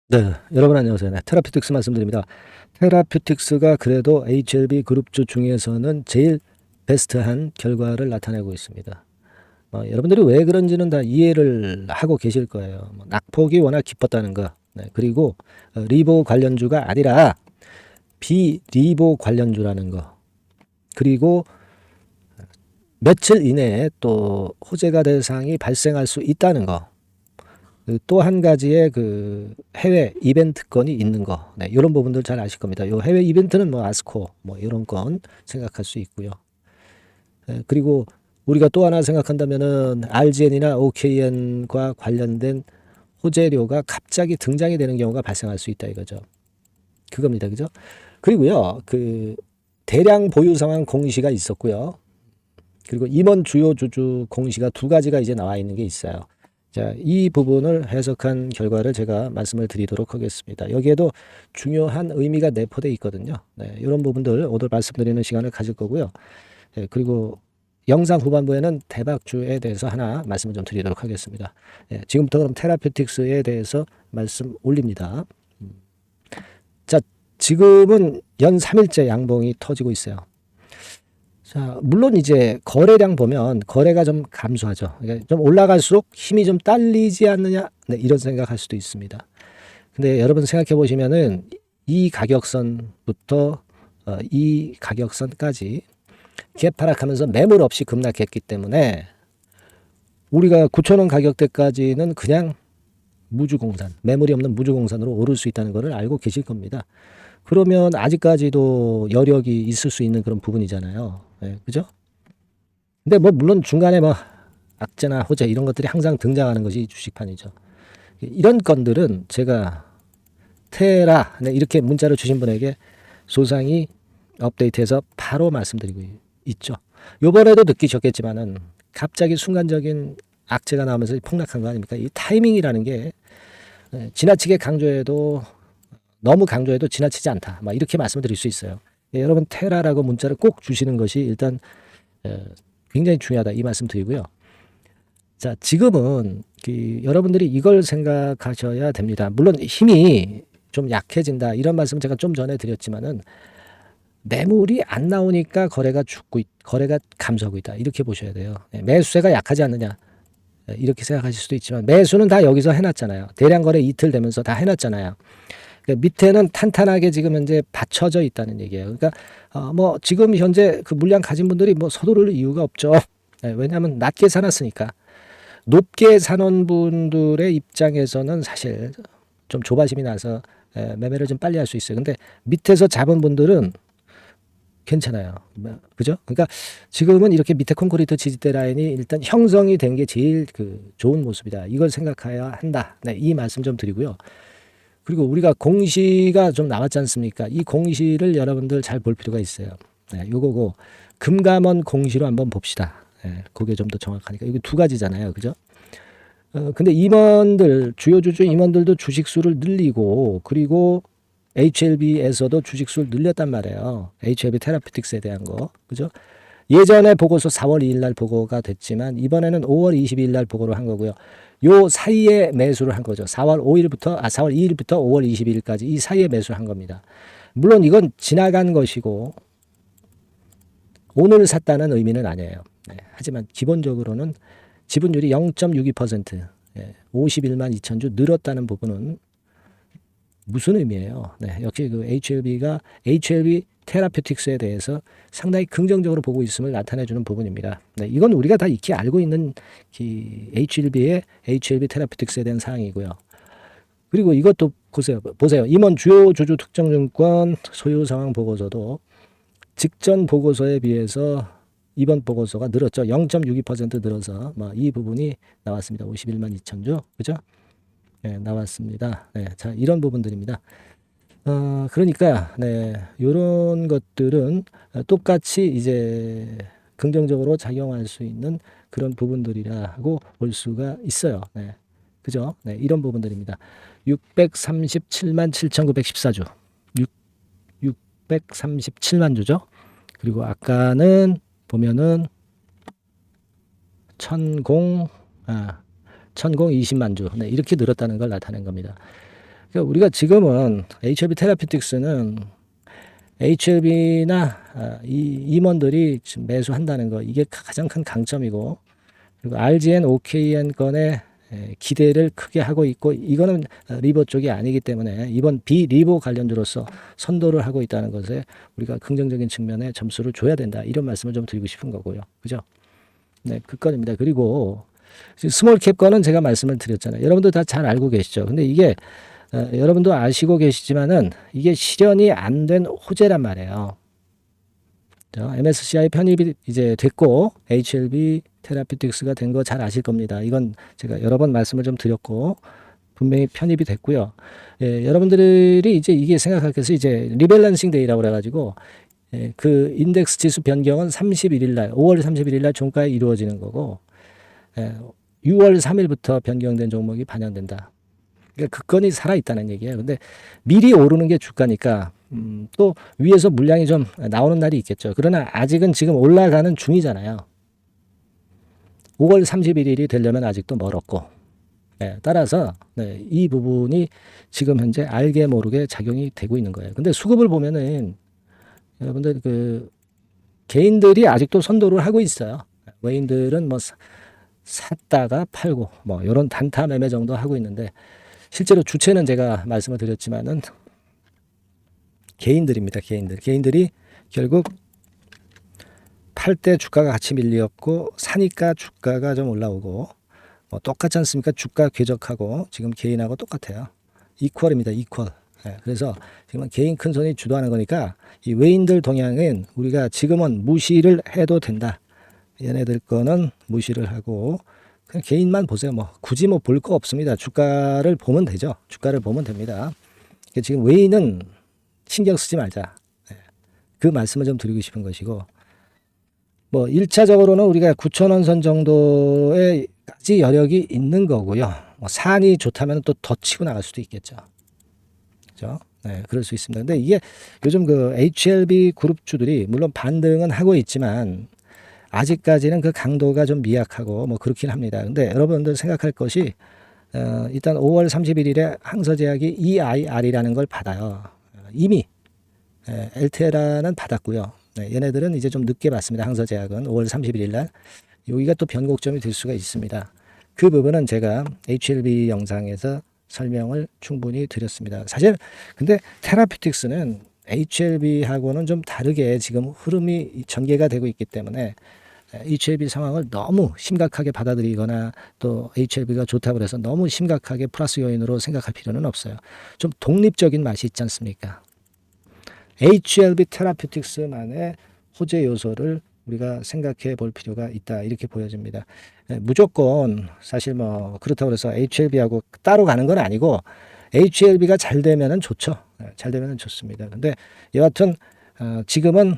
네, 여러분 안녕하세요. 네, 테라퓨틱스 말씀드립니다. 테라퓨틱스가 그래도 HLB 그룹주 중에서는 제일 베스트한 결과를 나타내고 있습니다. 여러분들이 왜 그런지는 다 이해를 하고 계실 거예요. 낙폭이 워낙 깊었다는 거, 네, 그리고 리보 관련주가 아니라 비리보 관련주라는 거, 그리고 며칠 이내에 또 호재가 될 사항이 발생할 수 있다는 거, 또 한 가지의 그 해외 이벤트권이 있는 거, 네, 이런 부분들 잘 아실 겁니다. 요 해외 이벤트는 뭐 아스코 뭐 이런 건 생각할 수 있고요. 그리고 우리가 또 하나 생각한다면은 RGN이나 OKN과 관련된 호재료가 갑자기 등장이 되는 경우가 발생할 수 있다 이거죠. 그겁니다, 그죠? 그리고요, 그 대량 보유 상황 공시가 있었고요. 그리고 임원 주요 주주 공시가 두 가지가 이제 나와 있는 게 있어요. 자, 이 부분을 해석한 결과를 제가 말씀을 드리도록 하겠습니다. 여기에도 중요한 의미가 내포되어 있거든요. 네, 이런 부분들 오늘 말씀드리는 시간을 가질 거고요. 네, 그리고 영상 후반부에는 대박주에 대해서 하나 말씀을 좀 드리도록 하겠습니다. 네, 지금부터 그럼 테라퓨틱스에 대해서 말씀 올립니다. 자, 지금은 연 3일째 양봉이 터지고 있어요. 자, 물론 이제 거래량 보면 거래가 좀 감소하죠. 그러니까 좀 올라갈수록 힘이 좀 딸리지 않느냐, 네, 이런 생각할 수도 있습니다. 근데 여러분 생각해 보시면은 이 가격선부터 이 가격선까지 개파락하면서 매물 없이 급락했기 때문에 우리가 9,000원 가격대까지는 그냥 무주공산, 매물이 없는 무주공산으로 오를 수 있다는 것을 알고 계실 겁니다. 그러면 아직까지도 여력이 있을 수 있는 그런 부분이잖아요. 네, 그죠? 근데 뭐 물론 중간에 뭐 악재나 호재 이런 것들이 항상 등장하는 것이 주식판이죠. 이런 건들은 제가 테라, 네, 이렇게 문자를 주신 분에게 소상히 업데이트해서 바로 말씀드리고 있죠. 요번에도 느끼셨겠지만은 갑자기 순간적인 악재가 나오면서 폭락한 거 아닙니까? 이 타이밍이라는 게 지나치게 강조해도 너무 강조해도 지나치지 않다. 막 이렇게 말씀드릴 수 있어요. 예, 여러분 테라라고 문자를 꼭 주시는 것이 일단 굉장히 중요하다 이 말씀 드리고요. 자, 지금은 여러분들이 이걸 생각하셔야 됩니다. 물론 힘이 좀 약해진다 이런 말씀 제가 좀 전에 드렸지만은 매물이 안 나오니까 거래가 감소하고 있다 이렇게 보셔야 돼요. 매수세가 약하지 않느냐 이렇게 생각하실 수도 있지만 매수는 다 여기서 해놨잖아요. 대량 거래 이틀 되면서 다 해놨잖아요. 그러니까 밑에는 탄탄하게 지금 현재 받쳐져 있다는 얘기예요. 그러니까 뭐 지금 현재 그 물량 가진 분들이 뭐 서두를 이유가 없죠. 왜냐하면 낮게 사놨으니까. 높게 사놓은 분들의 입장에서는 사실 좀 조바심이 나서 매매를 좀 빨리 할 수 있어요. 근데 밑에서 잡은 분들은 괜찮아요. 그죠? 그러니까 지금은 이렇게 밑에 콘크리트 지지대 라인이 일단 형성이 된 게 제일 그 좋은 모습이다. 이걸 생각해야 한다. 네, 이 말씀 좀 드리고요. 그리고 우리가 공시가 좀 나왔지 않습니까? 이 공시를 여러분들 잘 볼 필요가 있어요. 네, 요거고 금감원 공시로 한번 봅시다. 네, 그게 좀 더 정확하니까. 이게 두 가지잖아요. 그죠? 근데 임원들, 주요 주주 임원들도 주식수를 늘리고 그리고 HLB에서도 주식수를 늘렸단 말이에요. HLB 테라피틱스에 대한 거. 그죠? 예전에 보고서 4월 2일 날 보고가 됐지만 이번에는 5월 22일 날 보고를 한 거고요. 요 사이에 매수를 한 거죠. 4월 2일부터 5월 22일까지 이 사이에 매수를 한 겁니다. 물론 이건 지나간 것이고 오늘 샀다는 의미는 아니에요. 네, 하지만 기본적으로는 지분율이 0.62%, 51만 2천 주 늘었다는 부분은 무슨 의미예요? 네, 역시 그 HLB 테라퓨틱스에 대해서 상당히 긍정적으로 보고 있음을 나타내주는 부분입니다. 네, 이건 우리가 다 익히 알고 있는 HLB 테라퓨틱스에 대한 사항이고요. 그리고 이것도 보세요. 임원 주요 주주 특정증권 소유 상황 보고서도 직전 보고서에 비해서 이번 보고서가 늘었죠. 0.62% 늘어서 이 부분이 나왔습니다. 51만 2천 주, 그죠? 네, 나왔습니다. 네, 자, 이런 부분들입니다. 그러니까, 네, 요런 것들은 똑같이 이제 긍정적으로 작용할 수 있는 그런 부분들이라고 볼 수가 있어요. 네, 그죠? 네, 이런 부분들입니다. 637만 7,914주. 637만 주죠. 그리고 아까는 보면은 1020만 주. 네, 이렇게 늘었다는 걸 나타낸 겁니다. 그러니까 우리가 지금은 HLB 테라피틱스는 HLB나 임원들이 지금 매수한다는 거, 이게 가장 큰 강점이고, 그리고 RGN, OKN 건에 기대를 크게 하고 있고, 이거는 리버 쪽이 아니기 때문에 이번 비리버 관련주로서 선도를 하고 있다는 것에 우리가 긍정적인 측면에 점수를 줘야 된다, 이런 말씀을 좀 드리고 싶은 거고요. 그죠? 네, 그 건입니다. 그리고 스몰캡 건은 제가 말씀을 드렸잖아요. 여러분도 다 잘 알고 계시죠. 근데 이게 여러분도 아시고 계시지만은 이게 실현이 안 된 호재란 말이에요. MSCI 편입이 이제 됐고 HLB 테라피틱스가 된 거 잘 아실 겁니다. 이건 제가 여러 번 말씀을 좀 드렸고 분명히 편입이 됐고요. 예, 여러분들이 이제 이게 생각할 것이 이제 리밸런싱 데이라고 그래가지고 그 인덱스 지수 변경은 31일 날, 5월 31일 날 종가에 이루어지는 거고 6월 3일부터 변경된 종목이 반영된다. 그러니까 그 건이 살아있다는 얘기예요. 근데 미리 오르는 게 주가니까 또 위에서 물량이 좀 나오는 날이 있겠죠. 그러나 아직은 지금 올라가는 중이잖아요. 5월 31일이 되려면 아직도 멀었고, 따라서 이 부분이 지금 현재 알게 모르게 작용이 되고 있는 거예요. 근데 수급을 보면은 여러분들 그 개인들이 아직도 선도를 하고 있어요. 외인들은 뭐 샀다가 팔고 뭐 이런 단타 매매 정도 하고 있는데, 실제로 주체는 제가 말씀을 드렸지만은 개인들입니다. 개인들이 결국 팔 때 주가가 같이 밀렸고 사니까 주가가 좀 올라오고, 뭐 똑같지 않습니까? 주가 궤적하고 지금 개인하고 똑같아요. 이퀄입니다. 이퀄. 그래서 지금 개인 큰 손이 주도하는 거니까 이 외인들 동향은 우리가 지금은 무시를 해도 된다. 얘네들 거는 무시를 하고 그냥 개인만 보세요. 뭐 굳이 뭐 볼 거 없습니다. 주가를 보면 되죠. 주가를 보면 됩니다. 지금 외인은 신경 쓰지 말자. 그 말씀을 좀 드리고 싶은 것이고, 뭐 1차적으로는 우리가 9,000원 선 정도에까지 여력이 있는 거고요. 뭐 산이 좋다면 또 더 치고 나갈 수도 있겠죠. 그렇죠? 네, 그럴 수 있습니다. 근데 이게 요즘 그 HLB 그룹주들이 물론 반등은 하고 있지만 아직까지는 그 강도가 좀 미약하고 뭐 그렇긴 합니다. 근데 여러분들 생각할 것이 일단 5월 31일에 항서제약이 EIR이라는 걸 받아요. 이미 엘테라는 받았고요. 얘네들은 이제 좀 늦게 받습니다. 항서제약은 5월 31일 날. 여기가 또 변곡점이 될 수가 있습니다. 그 부분은 제가 HLB 영상에서 설명을 충분히 드렸습니다. 사실 근데 테라피틱스는 HLB하고는 좀 다르게 지금 흐름이 전개가 되고 있기 때문에 HLB 상황을 너무 심각하게 받아들이거나 또 HLB가 좋다고 해서 너무 심각하게 플러스 요인으로 생각할 필요는 없어요. 좀 독립적인 맛이 있지 않습니까? HLB 테라피틱스만의 호재 요소를 우리가 생각해 볼 필요가 있다, 이렇게 보여집니다. 무조건 사실 뭐 그렇다고 해서 HLB하고 따로 가는 건 아니고 HLB가 잘 되면은 좋죠. 잘 되면은 좋습니다. 근데 여하튼 지금은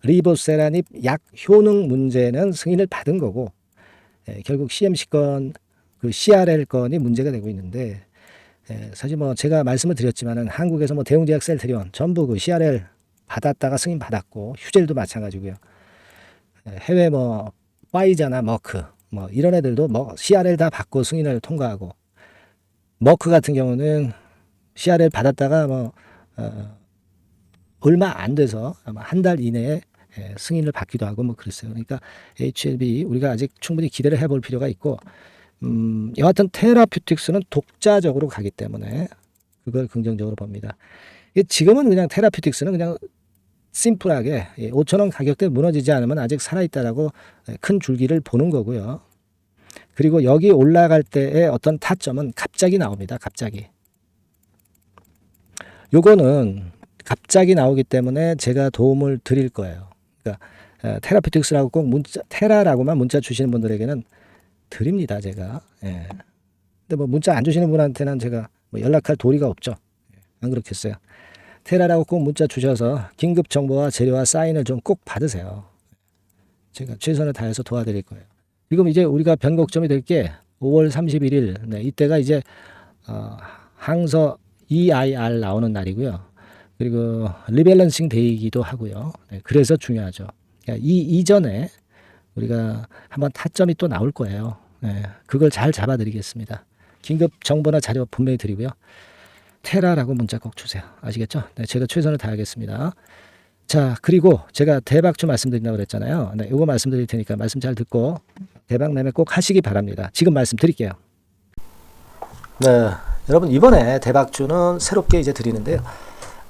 리보세라닙 약 효능 문제는 승인을 받은 거고, 결국 CMC 건, 그 CRL 건이 문제가 되고 있는데, 사실 뭐 제가 말씀을 드렸지만은 한국에서 뭐 대웅제약 셀트리온 전부 그 CRL 받았다가 승인 받았고, 휴젤도 마찬가지고요. 해외 뭐 파이자나 머크 뭐 이런 애들도 뭐 CRL 다 받고 승인을 통과하고, 머크 같은 경우는 CRL 받았다가 뭐 얼마 안 돼서 아마 한 달 이내에 승인을 받기도 하고 뭐 그랬어요. 그러니까 HLB 우리가 아직 충분히 기대를 해볼 필요가 있고, 여하튼 테라피틱스는 독자적으로 가기 때문에 그걸 긍정적으로 봅니다. 지금은 그냥 테라피틱스는 그냥 심플하게 5,000원 가격대 무너지지 않으면 아직 살아있다라고 큰 줄기를 보는 거고요. 그리고 여기 올라갈 때의 어떤 타점은 갑자기 나옵니다. 갑자기. 요거는 갑자기 나오기 때문에 제가 도움을 드릴 거예요. 그러니까 테라피틱스라고 꼭 문자, 테라라고만 문자 주시는 분들에게는 드립니다, 제가. 근데 뭐 문자 안 주시는 분한테는 제가 뭐 연락할 도리가 없죠. 안 그렇겠어요? 테라라고 꼭 문자 주셔서 긴급 정보와 재료와 사인을 좀 꼭 받으세요. 제가 최선을 다해서 도와드릴 거예요. 지금 이제 우리가 변곡점이 될 게 5월 31일, 이때가 이제 항서 EIR 나오는 날이고요. 그리고 리밸런싱 데이이기도 하고요. 그래서 중요하죠. 그러니까 이 이전에 우리가 한번 타점이 또 나올 거예요. 그걸 잘 잡아드리겠습니다. 긴급 정보나 자료 분명히 드리고요. 테라라고 문자 꼭 주세요. 아시겠죠? 네, 제가 최선을 다하겠습니다. 자, 그리고 제가 대박주 말씀드린다고 그랬잖아요. 네, 이거 말씀드릴 테니까 말씀 잘 듣고 대박 매매 꼭 하시기 바랍니다. 지금 말씀드릴게요. 네, 여러분 이번에 대박주는 새롭게 이제 드리는데요.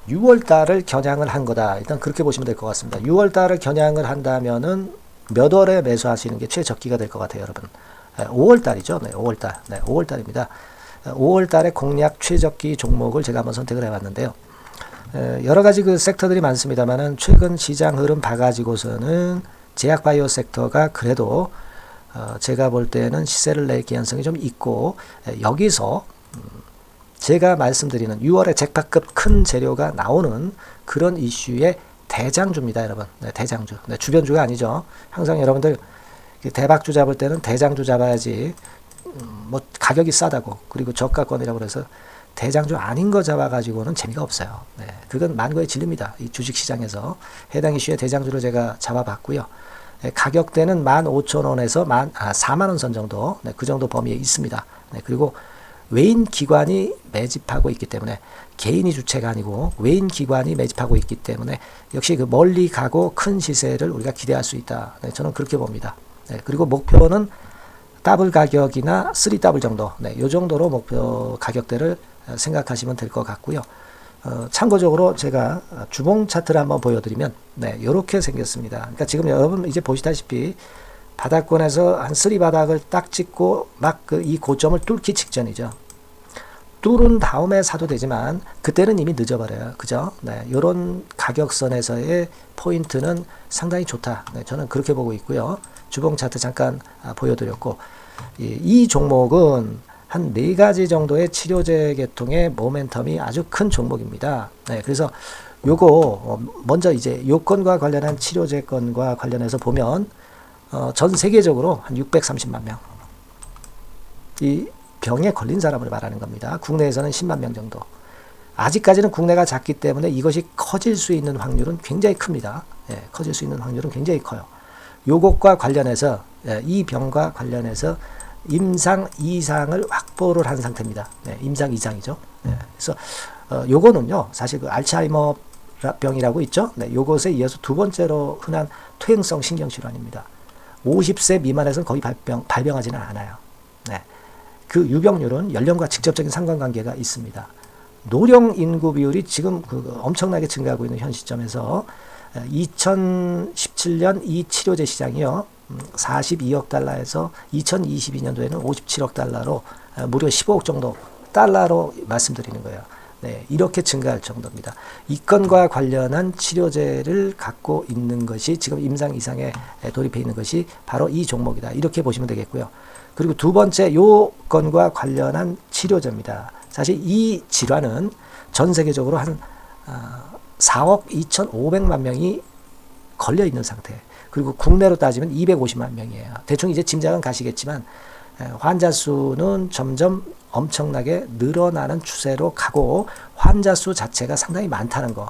6월 달을 겨냥을 한 거다. 일단 그렇게 보시면 될 것 같습니다. 6월 달을 겨냥을 한다면은 몇 월에 매수하시는 게 최적기가 될 것 같아요, 여러분. 5월 달이죠. 네, 5월 달. 네, 5월 달입니다. 5월 달에 공략 최적기 종목을 제가 한번 선택을 해봤는데요. 여러 가지 그 섹터들이 많습니다만은 최근 시장 흐름 봐가지고서는 제약바이오 섹터가 그래도 제가 볼 때는 시세를 낼 개연성이 좀 있고, 여기서 제가 말씀드리는 6월에 잭팟급 큰 재료가 나오는 그런 이슈의 대장주입니다, 여러분. 네, 대장주. 네, 주변주가 아니죠. 항상 여러분들 대박주 잡을 때는 대장주 잡아야지, 뭐 가격이 싸다고 그리고 저가권이라고 그래서 대장주 아닌 거 잡아가지고는 재미가 없어요. 네, 그건 만고의 진리입니다. 이 주식시장에서 해당 이슈의 대장주를 제가 잡아봤고요. 네, 가격대는 15,000원에서 4만원 선 정도, 네, 그 정도 범위에 있습니다. 네, 그리고 외인 기관이 매집하고 있기 때문에, 개인이 주체가 아니고 외인 기관이 매집하고 있기 때문에 역시 그 멀리 가고 큰 시세를 우리가 기대할 수 있다. 네, 저는 그렇게 봅니다. 네, 그리고 목표는 더블 가격이나 3더블 정도, 네, 요 정도로 목표 가격대를 생각하시면 될 것 같고요. 참고적으로 제가 주봉 차트를 한번 보여드리면, 네, 이렇게 생겼습니다. 그러니까 지금 여러분 이제 보시다시피 바닥권에서 한 3바닥을 딱 찍고 막 이 고점을 뚫기 직전이죠. 뚫은 다음에 사도 되지만 그때는 이미 늦어버려요. 그죠? 네, 이런 가격선에서의 포인트는 상당히 좋다. 네, 저는 그렇게 보고 있고요. 주봉 차트 잠깐 보여드렸고, 이 종목은 한 4가지 정도의 치료제 계통의 모멘텀이 아주 큰 종목입니다. 네, 그래서 요거 먼저 이제 요건과 관련한 치료제건과 관련해서 보면 전 세계적으로 한 630만 명, 이 병에 걸린 사람을 말하는 겁니다. 국내에서는 10만 명 정도. 아직까지는 국내가 작기 때문에 이것이 커질 수 있는 확률은 굉장히 큽니다. 예, 커질 수 있는 확률은 굉장히 커요. 요것과 관련해서, 이 병과 관련해서 임상 2상을 확보를 한 상태입니다. 네, 임상 2상이죠. 네, 그래서 요거는요, 사실 그 알츠하이머 병이라고 있죠. 네, 요것에 이어서 두 번째로 흔한 퇴행성 신경질환입니다. 50세 미만에서는 거의 발병하지는 않아요. 네, 그 유병률은 연령과 직접적인 상관관계가 있습니다. 노령 인구 비율이 지금 엄청나게 증가하고 있는 현 시점에서 2017년 이 치료제 시장이요, 42억 달러에서 2022년도에는 57억 달러로 무려 15억 정도 달러로 말씀드리는 거예요. 네, 이렇게 증가할 정도입니다. 이 건과 관련한 치료제를 갖고 있는 것이 지금 임상 이상에 돌입해 있는 것이 바로 이 종목이다. 이렇게 보시면 되겠고요. 그리고 두 번째 요 건과 관련한 치료제입니다. 사실 이 질환은 전 세계적으로 한 4억 2,500만 명이 걸려 있는 상태. 그리고 국내로 따지면 250만 명이에요. 대충 이제 짐작은 가시겠지만 환자 수는 점점 엄청나게 늘어나는 추세로 가고 환자 수 자체가 상당히 많다는 거.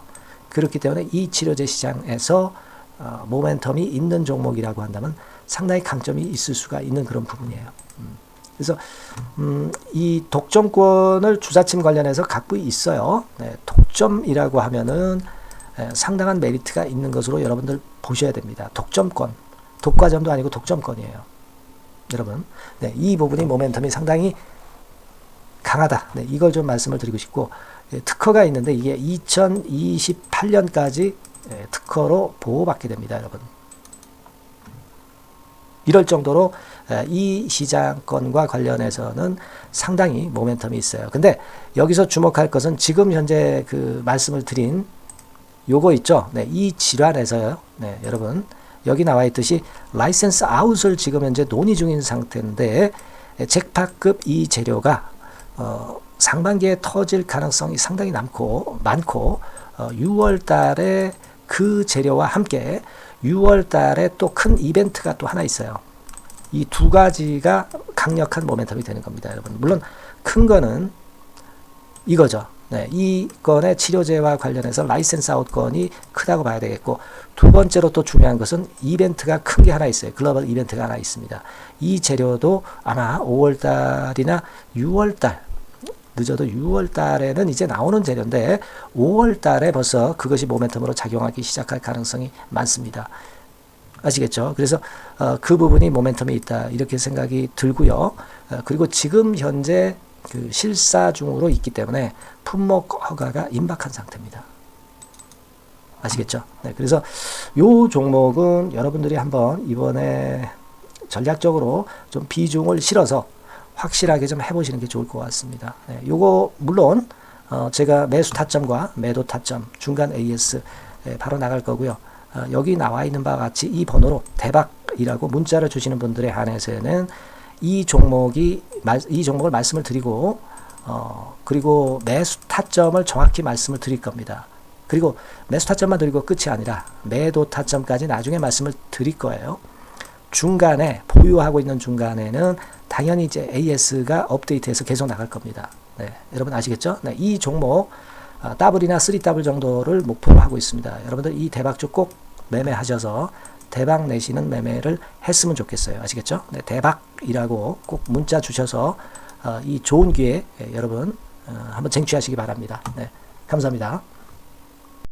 그렇기 때문에 이 치료제 시장에서 모멘텀이 있는 종목이라고 한다면 상당히 강점이 있을 수가 있는 그런 부분이에요. 그래서 이 독점권을 주사침 관련해서 갖고 있어요. 네, 독점이라고 하면은 상당한 메리트가 있는 것으로 여러분들 보셔야 됩니다. 독점권, 독과점도 아니고 독점권이에요. 여러분, 네, 이 부분이 모멘텀이 상당히 강하다. 네, 이걸 좀 말씀을 드리고 싶고, 특허가 있는데 이게 2028년까지 특허로 보호받게 됩니다, 여러분. 이럴 정도로 이 시장권과 관련해서는 상당히 모멘텀이 있어요. 근데 여기서 주목할 것은 지금 현재 그 말씀을 드린 요거 있죠. 네, 이 질환에서요. 네, 여러분 여기 나와 있듯이 라이센스 아웃을 지금 현재 논의 중인 상태인데 잭팟급 이 재료가 상반기에 터질 가능성이 상당히 많고 6월 달에 그 재료와 함께 6월 달에 또 큰 이벤트가 또 하나 있어요. 이 두 가지가 강력한 모멘텀이 되는 겁니다, 여러분. 물론 큰 거는 이거죠. 네, 이 건의 치료제와 관련해서 라이센스 아웃 건이 크다고 봐야 되겠고, 두 번째로 또 중요한 것은 이벤트가 큰 게 하나 있어요. 글로벌 이벤트가 하나 있습니다. 이 재료도 아마 5월달이나 6월달, 늦어도 6월달에는 이제 나오는 재료인데 5월달에 벌써 그것이 모멘텀으로 작용하기 시작할 가능성이 많습니다. 아시겠죠? 그래서 그 부분이 모멘텀이 있다 이렇게 생각이 들고요. 그리고 지금 현재 그 실사 중으로 있기 때문에 품목 허가가 임박한 상태입니다. 아시겠죠? 네, 그래서 요 종목은 여러분들이 한번 이번에 전략적으로 좀 비중을 실어서 확실하게 좀 해보시는 게 좋을 것 같습니다. 네, 요거 물론 제가 매수 타점과 매도 타점 중간 AS 바로 나갈 거고요. 여기 나와 있는 바와 같이 이 번호로 대박이라고 문자를 주시는 분들에 한해서는 이 종목을 말씀을 드리고 그리고 매수 타점을 정확히 말씀을 드릴 겁니다. 그리고 매수 타점만 드리고 끝이 아니라 매도 타점까지 나중에 말씀을 드릴 거예요. 중간에 보유하고 있는 중간에는 당연히 이제 AS가 업데이트해서 계속 나갈 겁니다. 네, 여러분 아시겠죠? 네, 이 종목 더블이나 3더블 정도를 목표로 하고 있습니다. 여러분들 이 대박주 꼭 매매하셔서 대박 내시는 매매를 했으면 좋겠어요. 아시겠죠? 네, 대박이라고 꼭 문자 주셔서 이 좋은 기회 여러분 한번 쟁취하시기 바랍니다. 네, 감사합니다.